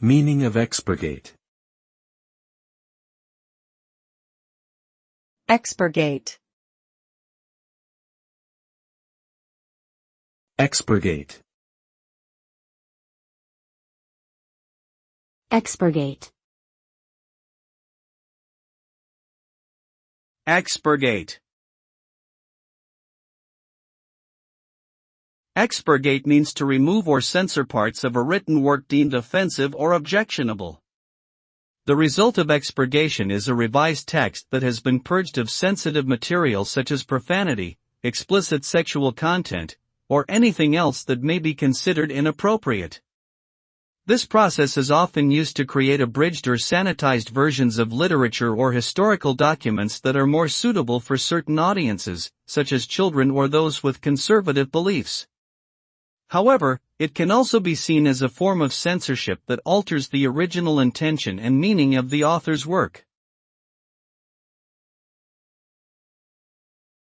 Meaning of expurgate. Expurgate. Expurgate. Expurgate. Expurgate. Expurgate means to remove or censor parts of a written work deemed offensive or objectionable. The result of expurgation is a revised text that has been purged of sensitive material such as profanity, explicit sexual content, or anything else that may be considered inappropriate. This process is often used to create abridged or sanitized versions of literature or historical documents that are more suitable for certain audiences, such as children or those with conservative beliefs. However, it can also be seen as a form of censorship that alters the original intention and meaning of the author's work.